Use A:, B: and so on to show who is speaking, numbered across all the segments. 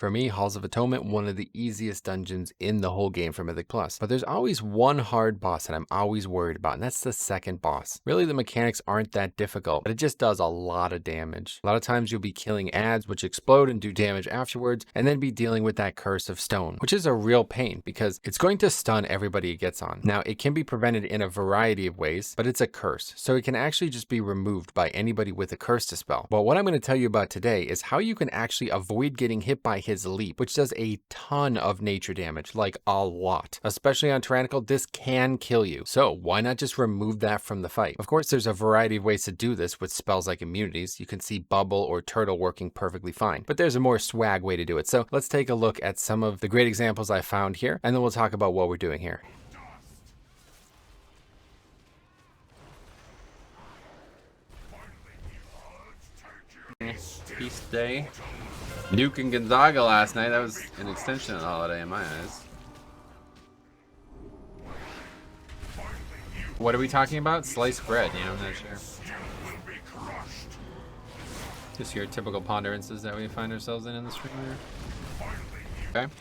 A: For me, Halls of Atonement, one of the easiest dungeons in the whole game for Mythic Plus. But there's always one hard boss that I'm always worried about, and that's the second boss. Really, the mechanics aren't that difficult, but it just does a lot of damage. A lot of times you'll be killing ads, which explode and do damage afterwards, and then be dealing with that curse of stone, which is a real pain because it's going to stun everybody it gets on. Now, it can be prevented in a variety of ways, but it's a curse, so it can actually just be removed by anybody with a curse to spell. But what I'm going to tell you about today is how you can actually avoid getting hit by his leap, which does a ton of nature damage, like a lot. Especially on Tyrannical, this can kill you. So why not just remove that from the fight? Of course, there's a variety of ways to do this with spells like immunities. You can see Bubble or Turtle working perfectly fine, but there's a more swag way to do it. So let's take a look at some of the great examples I found here, and then we'll talk about what we're doing here. Feast day. Duke and Gonzaga last night. That was an extension of the holiday in my eyes. What are we talking about? Sliced bread, I'm not sure. Just your typical ponderances that we find ourselves in the stream here. Okay.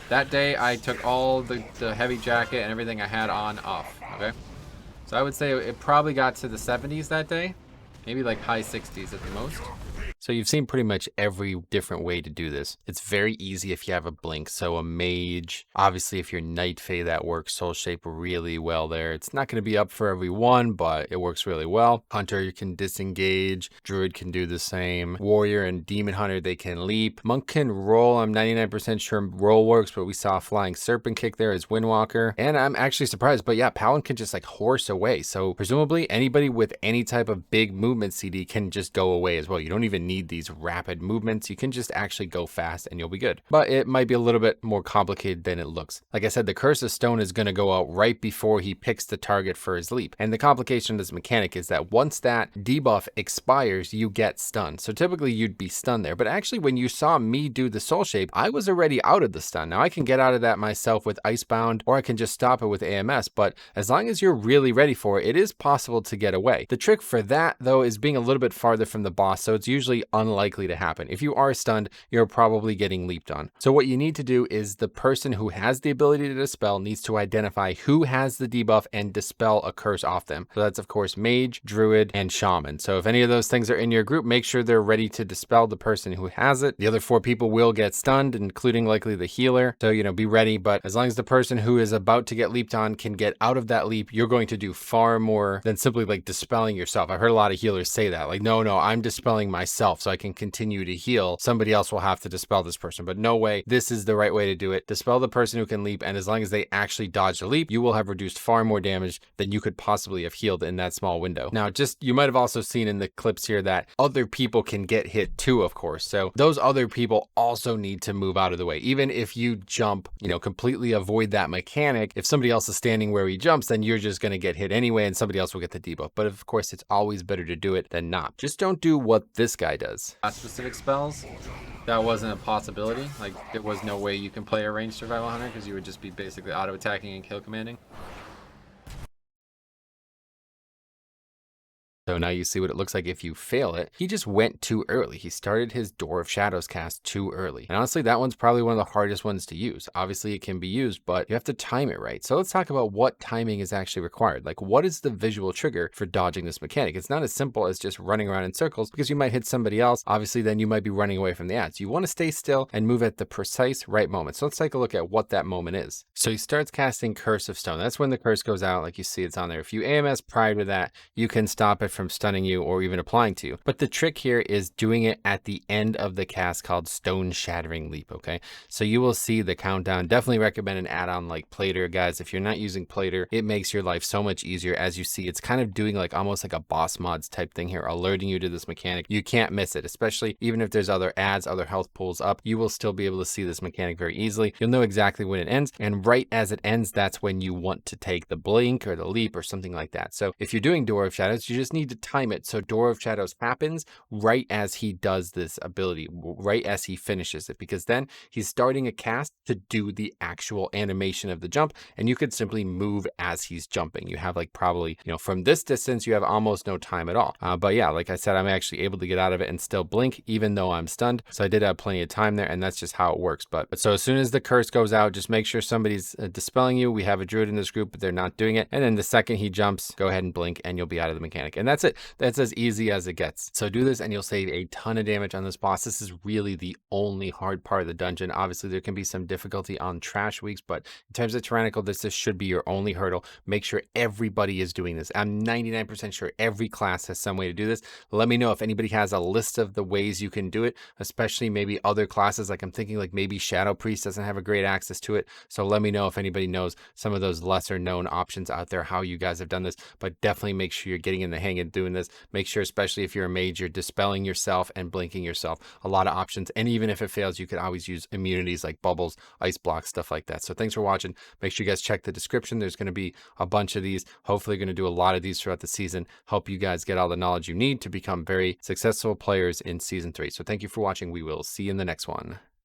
A: That day I took all the heavy jacket and everything I had on off. Okay. So I would say it probably got to the 70s that day. Maybe like high 60s at the most. So you've seen pretty much every different way to do this. It's very easy if you have a blink. So a mage, obviously if you're Night Fae, that works soul shape really well there. It's not going to be up for everyone, but it works really well. Hunter, you can disengage. Druid can do the same. Warrior and Demon Hunter, they can leap. Monk can roll. I'm 99% sure roll works, but we saw a flying serpent kick there as Windwalker. And I'm actually surprised, but yeah, Paladin can just like horse away. So presumably anybody with any type of big movement CD can just go away as well. You don't even need these rapid movements. You can just actually go fast and you'll be good. But it might be a little bit more complicated than it looks. Like I said, the Curse of Stone is going to go out right before he picks the target for his leap. And the complication of this mechanic is that once that debuff expires, you get stunned. So typically you'd be stunned there. But actually when you saw me do the soul shape, I was already out of the stun. Now I can get out of that myself with Icebound, or I can just stop it with AMS. But as long as you're really ready for it, it is possible to get away. The trick for that though is being a little bit farther from the boss. So it's usually unlikely to happen. If you are stunned, you're probably getting leaped on. So what you need to do is the person who has the ability to dispel needs to identify who has the debuff and dispel a curse off them. So that's of course Mage, Druid, and Shaman. So if any of those things are in your group, make sure they're ready to dispel the person who has it. The other 4 people will get stunned, including likely the healer. So, be ready. But as long as the person who is about to get leaped on can get out of that leap, you're going to do far more than simply like dispelling yourself. I've heard a lot of healers say that, like, no, I'm dispelling myself so I can continue to heal. Somebody else will have to dispel this person, but no way. This is the right way to do it. Dispel the person who can leap, and as long as they actually dodge the leap, you will have reduced far more damage than you could possibly have healed in that small window. Now, you might have also seen in the clips here that other people can get hit too, of course. So those other people also need to move out of the way. Even if you jump, completely avoid that mechanic, if somebody else is standing where he jumps, then you're just going to get hit anyway, and somebody else will get the debuff. But of course, it's always better to do it than not. Just don't do what this guy does. Specific spells, that wasn't a possibility. Like, there was no way you can play a ranged survival hunter because you would just be basically auto attacking and kill commanding. So now you see what it looks like if you fail it. He just went too early. He started his Door of Shadows cast too early. And honestly, that one's probably one of the hardest ones to use. Obviously, it can be used, but you have to time it right. So let's talk about what timing is actually required. Like, what is the visual trigger for dodging this mechanic? It's not as simple as just running around in circles because you might hit somebody else. Obviously, then you might be running away from the ads. You want to stay still and move at the precise right moment. So let's take a look at what that moment is. So he starts casting Curse of Stone. That's when the curse goes out. Like you see, it's on there. If you AMS prior to that, you can stop it from stunning you or even applying to you. But the trick here is doing it at the end of the cast called Stone Shattering Leap, okay? So you will see the countdown. Definitely recommend an add-on like Plater, guys. If you're not using Plater, it makes your life so much easier. As you see, it's kind of doing like almost like a boss mods type thing here, alerting you to this mechanic. You can't miss it, especially even if there's other ads, other health pools up, you will still be able to see this mechanic very easily. You'll know exactly when it ends, and right as it ends, that's when you want to take the blink or the leap or something like that. So if you're doing Door of Shadows, you just need need to time it so Door of Shadows happens right as he does this ability, right as he finishes it, because then he's starting a cast to do the actual animation of the jump, and you could simply move as he's jumping. You have like probably, you know, from this distance, you have almost no time at all. But yeah, like I said, I'm actually able to get out of it and still blink, even though I'm stunned. So I did have plenty of time there, and that's just how it works. But so as soon as the curse goes out, just make sure somebody's dispelling you. We have a druid in this group, but they're not doing it. And then the second he jumps, go ahead and blink, and you'll be out of the mechanic. And that's it. That's as easy as it gets. So do this, and you'll save a ton of damage on this boss. This is really the only hard part of the dungeon. Obviously, there can be some difficulty on trash weeks, but in terms of tyrannical, this should be your only hurdle. Make sure everybody is doing this. I'm 99% sure every class has some way to do this. Let me know if anybody has a list of the ways you can do it, especially maybe other classes. Like I'm thinking like maybe Shadow Priest doesn't have a great access to it. So let me know if anybody knows some of those lesser known options out there, how you guys have done this. But definitely make sure you're getting in the hang of doing this. Make sure, especially if you're a mage, you're dispelling yourself and blinking yourself. A lot of options. And even if it fails, you could always use immunities like bubbles, ice blocks, stuff like that. So thanks for watching. Make sure you guys check the description. There's going to be a bunch of these. Hopefully going to do a lot of these throughout the season. Help you guys get all the knowledge you need to become very successful players in season 3. So thank you for watching. We will see you in the next one.